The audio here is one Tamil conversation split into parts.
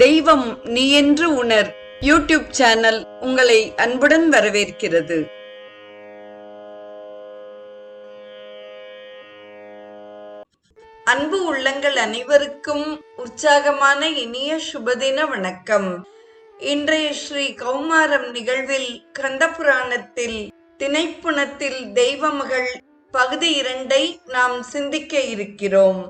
தெய்வம் நீ என்று உணர் யூடியூப் சேனல் உங்களை அன்புடன் வரவேற்கிறது. அன்பு உள்ளங்கள் அனைவருக்கும் உற்சாகமான இனிய சுபதின வணக்கம். இன்றைய ஸ்ரீ கௌமாரம் நிகழ்வில் கந்தபுராணத்தில் திணைப்புணத்தில் தெய்வமகள் பகுதி 2 நாம் சிந்திக்க இருக்கிறோம்.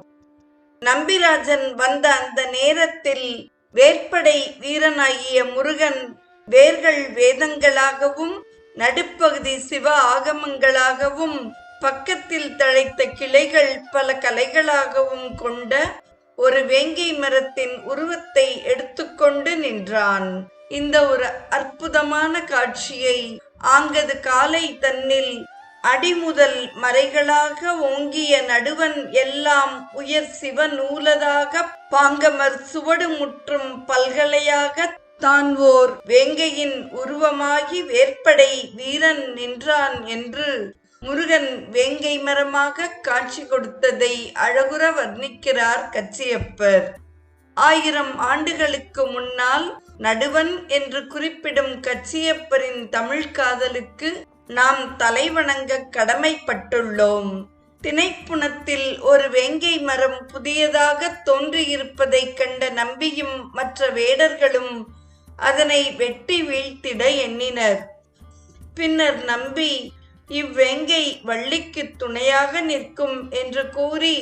நம்பிராஜன் வந்த அந்த நேரத்தில் வேற்படை வீரனாகிய முருகன் வேர்கள் வேதங்களாகவும் நடுப்பகுதி சிவ ஆகமங்களாகவும் பக்கத்தில் தழைத்த கிளைகள் பல கலைகளாகவும் கொண்ட ஒரு வேங்கை மரத்தின் உருவத்தை எடுத்துக்கொண்டு நின்றான். இந்த ஒரு அற்புதமான காட்சியை ஆங்கது காலை தன்னில் அடிமுதல் மறைகளாக ஓங்கிய நடுவன் எல்லாம் உயர் சிவ நூலதாக பாங்கமர் சுவடு முற்றும் பல்கலையாக தான் ஓர் வேங்கையின் உருவமாகி வேற்படை வீரன் நின்றான் என்று முருகன் வேங்கை மரமாக காட்சி கொடுத்ததை அழகுற வர்ணிக்கிறார் கச்சியப்பர். 1000 ஆண்டுகளுக்கு முன்னால் நடுவன் என்று குறிப்பிடும் கச்சியப்பரின் தமிழ் காதலுக்கு நாம் தலைவணங்க கடமைப்பட்டுள்ளோம். திணைப்புணத்தில் ஒரு வேங்கை மரம் புதியதாக தோன்றியிருப்பதைக் கண்ட நம்பியும் மற்ற வேடர்களும் அதனை வெட்டி வீழ்த்திட எண்ணினர். பின்னர் நம்பி இவ்வேங்கை வள்ளிக்கு துணையாக நிற்கும் என்று கூறி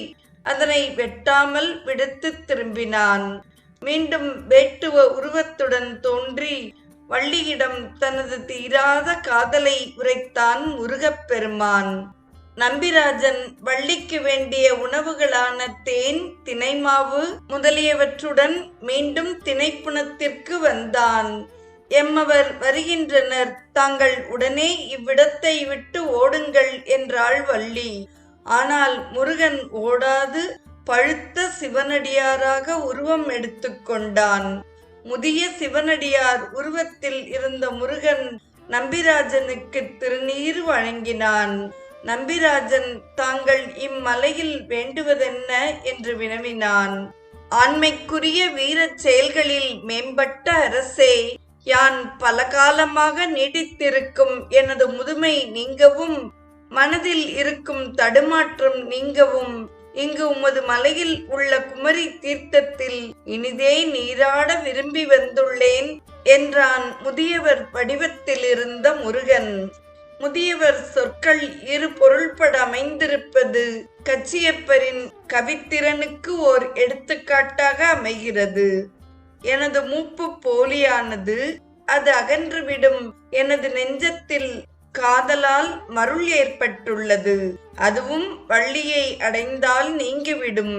அதனை வெட்டாமல் விடுத்து திரும்பினான். மீண்டும் வேட்டுவ உருவத்துடன் தோன்றி வள்ளியிடம் தனது தீராத காதலை உரைத்தான் முருகப்பெருமான். நம்பிராஜன் வள்ளிக்கு வேண்டிய உணவுகளான தேன், தினைமாவு முதலியவற்றுடன் மீண்டும் திணைப்புணத்திற்கு வந்தான். எம்மவர் வருகின்றனர், தாங்கள் உடனே இவ்விடத்தை விட்டு ஓடுங்கள் என்றாள் வள்ளி. ஆனால் முருகன் ஓடாது பழுத்த சிவனடியாராக உருவம் எடுத்துக்கொண்டான். முதிய சிவனடியார் உருவத்தில் இருந்த முருகன் நம்பிராஜனுக்கு திருநீர் வழங்கினான். நம்பிராஜன் தாங்கள் இம்மலையில் வேண்டுவதென்ன என்று வினவினான். ஆண்மைக்குரிய வீரச் செயல்களில் மேம்பட்ட அரசே, யான் பல காலமாக நீடித்திருக்கும் எனது முதுமை நீங்கவும் மனதில் இருக்கும் தடுமாற்றம் நீங்கவும் இங்கு உமது மலையில் உள்ள குமரி தீர்த்தத்தில் இனிதே நீராட விரும்பி வந்துள்ளேன் என்றான் முதியவர் வடிவத்தில் இருந்த முருகன். முதியவர் சொற்கள் இரு பொருள்பட அமைந்திருப்பது கச்சியப்பரின் கவித்திறனுக்கு ஓர் எடுத்துக்காட்டாக அமைகிறது. எனது மூப்பு போலியானது, அது அகன்றுவிடும். எனது நெஞ்சத்தில் காதலால் மருள் ஏற்பட்டுள்ளது, அதுவும் வள்ளியை அடைந்தால் நீங்கிவிடும்.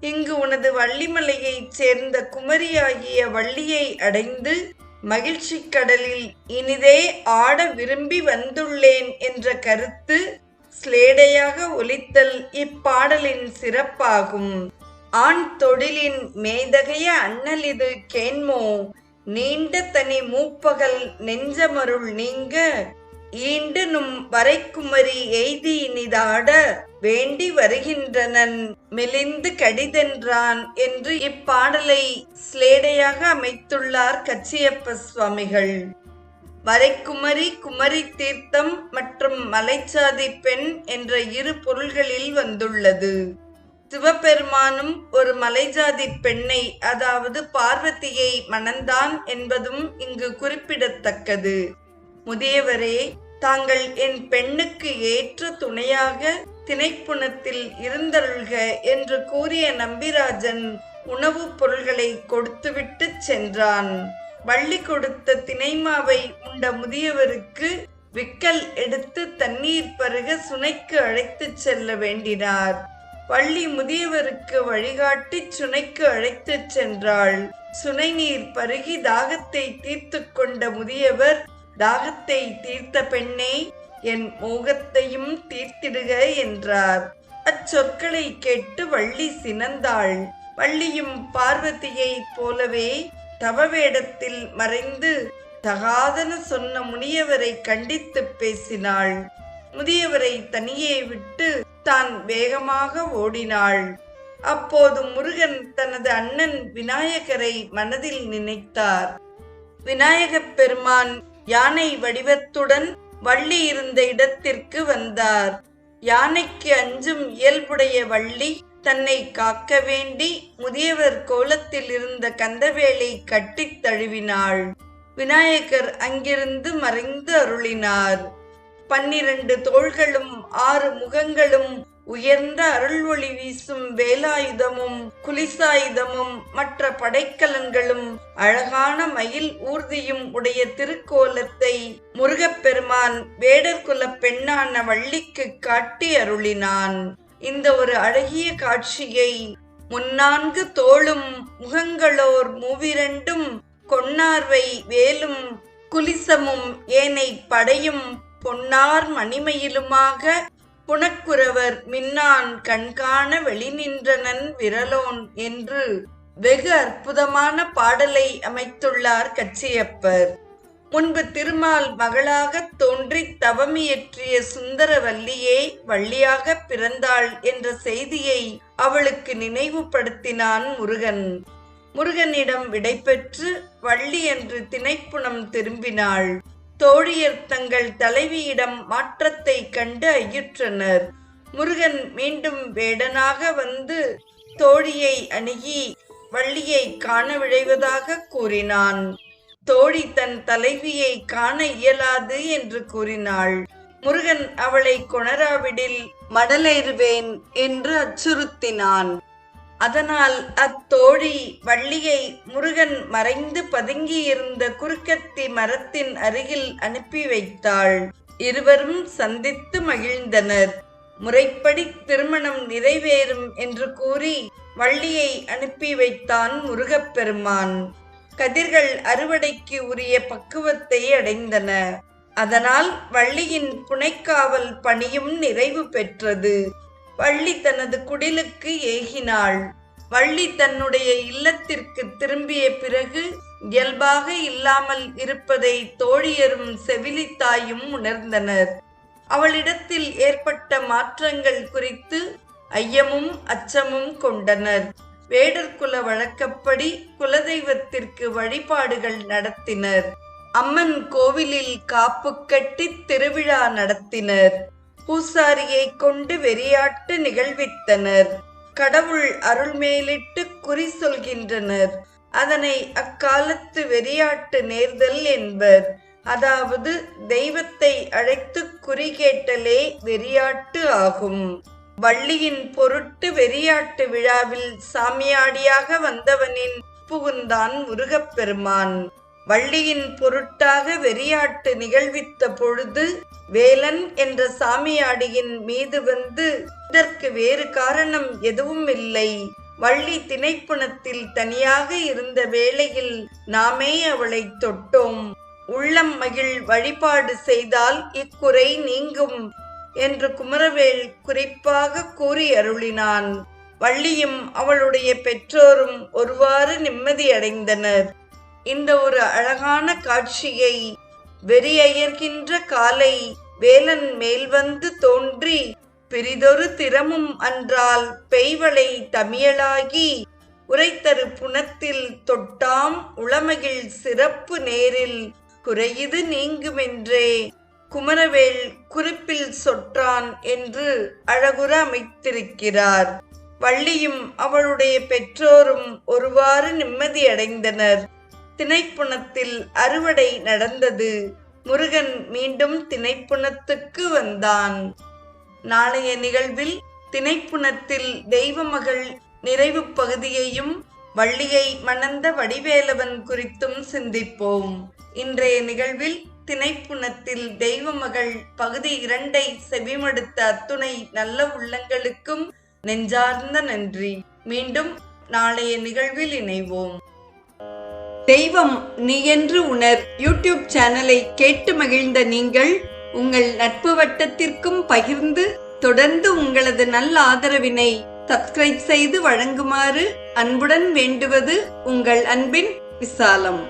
இங்கு உனது வள்ளிமலையைச் சேர்ந்த குமரியாகிய வள்ளியை அடைந்து மகிழ்ச்சி கடலில் இனிதே ஆட விரும்பி வந்துள்ளேன் என்ற கருத்து ஸ்லேடையாக ஒலித்தல் இப்பாடலின் சிறப்பாகும். ஆண் தொழிலின் மேதகைய அண்ணல் இது கேண்மோ, நீண்ட தனி மூப்பகல் நெஞ்சமருள் நீங்க ஈண்டு நும் வரைக்குமரி எய்தி இனிதாட வேண்டி வருகின்றனன் மெலிந்து கடிதென்றான் என்று இப்பாடலை ஸ்லேடையாக அமைத்துள்ளார் கச்சியப்ப சுவாமிகள். வரைக்குமரி, குமரி தீர்த்தம் மற்றும் மலைச்சாதி பெண் என்ற இரு பொருள்களில் வந்துள்ளது. சிவபெருமானும் ஒரு மலைஜாதி பெண்ணை, அதாவது பார்வதியை மணந்தான் என்பதும் இங்கு குறிப்பிடத்தக்கது. முதியவரே, தாங்கள் என் பெண்ணுக்கு ஏற்ற துணையாக திணைப்புணத்தில் இருந்தருள்க என்று கூறிய நம்பிராஜன் உணவுப் பொருள்களை கொடுத்துவிட்டு சென்றான். வள்ளி கொடுத்த தினைமாவை உண்ட முதியவருக்கு விக்கல் எடுத்து தண்ணீர் பருக சுனைக்கு அழைத்துச் செல்ல வேண்டினார். வள்ளி முதியவருக்கு வழிகாட்டி சுனைக்கு அழைத்துச் சென்றாள். சுனை நீர் பருகி தாகத்தை தீர்த்து கொண்ட முதியவர், தாகத்தை தீர்த்த பெண்ணே, என் மோகத்தையும் தீர்த்திடுக என்றார். அச்சொற்களை கேட்டு வள்ளி சினந்தாள். வள்ளியும் பார்வதியை போலவே தவவேடத்தில் மறைந்து தகாதன சொன்ன முனியவரை கண்டித்து பேசினாள். முதியவரை தனியே விட்டு தான் வேகமாக ஓடினாள். அப்போது முருகன் தனது அண்ணன் விநாயகரை மனதில் நினைத்தார். விநாயகப் பெருமான் யானை வடிவத்துடன் வள்ளி இருந்த இடத்திற்கு வந்தார். யானைக்கு அஞ்சும் இயல்புடைய வள்ளி தன்னை காக்க வேண்டி முதியவர் கோலத்தில் இருந்த கந்தவேலை கட்டித் தழுவினாள். விநாயகர் அங்கிருந்து மறைந்து அருளினார். 12 தோள்களும் 6 முகங்களும் உயர்ந்த அருள் ஒளி வீசும் வேலாயுதமும் குலிசாயுதமும் மற்ற படைக்கலன்களும் அழகான மயில் ஊர்தியும் உடைய திருக்கோலத்தை முருகப்பெருமான் வேடர்குல பெண்ணான வள்ளிக்கு காட்டி அருளினான். இந்த ஒரு அழகிய காட்சியை 4 தோளும் முகங்களோர் 2 கொன்னார்வை வேலும் குலிசமும் ஏனை படையும் பொன்னார் மணிமயிலுமாக புனக்குரவர் மின்னான் கண்காண வெளிநின்றனன் விரலோன் என்று வெகு அற்புதமான பாடலை அமைத்துள்ளார் கச்சியப்பர். முன்பு திருமால் மகளாகத் தோன்றி தவமியற்றிய சுந்தரவல்லியே வள்ளியாக பிறந்தாள் என்ற செய்தியை அவளுக்கு நினைவுபடுத்தினான் முருகன். முருகனிடம் விடைபெற்று வள்ளி என்று திணைப்புனம் திரும்பினாள். தோழியர் தங்கள் தலைவியிடம் மாற்றத்தை கண்டு ஐயுற்றனர். முருகன் மீண்டும் வேடனாக வந்து தோழியை அணுகி வள்ளியை காண விழைவதாக கூறினான். தோழி தன் தலைவியை காண இயலாது என்று கூறினாள். முருகன் அவளை கொணராவிடில் மடலேறுவேன் என்று அச்சுறுத்தினான். அதனால் அத்தோழி வள்ளியை முருகன் மறைந்து பதுங்கியிருந்த குறுக்கத்தி மரத்தின் அருகில் அனுப்பி வைத்தாள். இருவரும் சந்தித்து மகிழ்ந்தனர். முறைப்படி திருமணம் நிறைவேறும் என்று கூறி வள்ளியை அனுப்பி வைத்தான் முருகப்பெருமான். கதிர்கள் அறுவடைக்கு உரிய பக்குவத்தை அடைந்தன. அதனால் வள்ளியின் புனைக்காவல் பணியும் நிறைவு பெற்றது. வள்ளி தனது குடிலுக்கு ஏகினாள். வள்ளி தன்னுடைய இல்லத்திற்கு திரும்பிய பிறகு இயல்பாக இல்லாமல் இருப்பதை தோழியரும் செவிலித்தாயும் உணர்ந்தனர். அவளிடத்தில் ஏற்பட்ட மாற்றங்கள் குறித்து ஐயமும் அச்சமும் கொண்டனர். வேடர்குல வழக்கப்படி குலதெய்வத்திற்கு வழிபாடுகள் நடத்தினர். அம்மன் கோவிலில் காப்பு கட்டி திருவிழா நடத்தினர். பூசாரியை கொண்டு வெறியாட்டு நிகழ்வித்தனர். கடவுள் அருள் மேலிட்டு குறி சொல்கின்றனர். அதனை அக்காலத்து வெறியாட்டு நேர்தல் என்பர். அதாவது தெய்வத்தை அழைத்து குறி கேட்டலே வெறியாட்டு ஆகும். வள்ளியின் பொருட்டு வெறியாட்டு விழாவில் சாமியாடியாக வந்தவனின் புகுந்தான் முருகப்பெருமான். வள்ளியின் பொருட்டாக வெறியாட்டு நிகழ்வித்த பொழுது வேலன் என்ற சாமியாடியின் மீது வந்து, இதற்கு வேறு காரணம் எதுவும் இல்லை, வள்ளி திணைப்புணத்தில் தனியாக இருந்த வேளையில் நாமே அவளை தொட்டோம், உள்ளம் மகிழ் வழிபாடு செய்தால் இக்குறை நீங்கும் என்று குமரவேல் குறிப்பாக கூறி அருளினான். வள்ளியும் அவளுடைய பெற்றோரும் ஒருவாறு நிம்மதியடைந்தனர். இந்த ஒரு அழகான காட்சியை வெறியயர்கின்ற காலை வேலன் மேல் வந்து தோன்றி பிரிதொரு திறமும் அன்றால் பெய்வளை தமியலாகி உரைத்தரு புனத்தில் தொட்டாம் உளமகிழ் சிறப்பு நேரில் குறையுது நீங்குமென்றே குமரவேல் குறிப்பில் சொற்றான் என்று அழகுற அமைத்திருக்கிறார். வள்ளியும் அவளுடைய பெற்றோரும் ஒருவாறு நிம்மதியடைந்தனர். திணைப்புணத்தில் அறுவடை நடந்தது. முருகன் மீண்டும் திணைப்புணத்துக்கு வந்தான். நாளைய நிகழ்வில் திணைப்புணத்தில் தெய்வமகள் நிறைவு பகுதியையும் வள்ளியை மணந்த வடிவேலவன் குறித்தும் சிந்திப்போம். இன்றைய நிகழ்வில் திணைப்புணத்தில் தெய்வமகள் பகுதி 2 செவிமடுத்த அத்துணை நல்ல உள்ளங்களுக்கும் நெஞ்சார்ந்த நன்றி. மீண்டும் நாளைய நிகழ்வில் இணைவோம். தெய்வம் நீ என்று உணர் யூடியூப் சேனலை கேட்டு மகிழ்ந்த நீங்கள் உங்கள் நட்பு வட்டத்திற்கும் பகிர்ந்து தொடர்ந்து உங்களது நல்ல ஆதரவினை சப்ஸ்கிரைப் செய்து வழங்குமாறு அன்புடன் வேண்டுவது உங்கள் அன்பின் விசாலம்.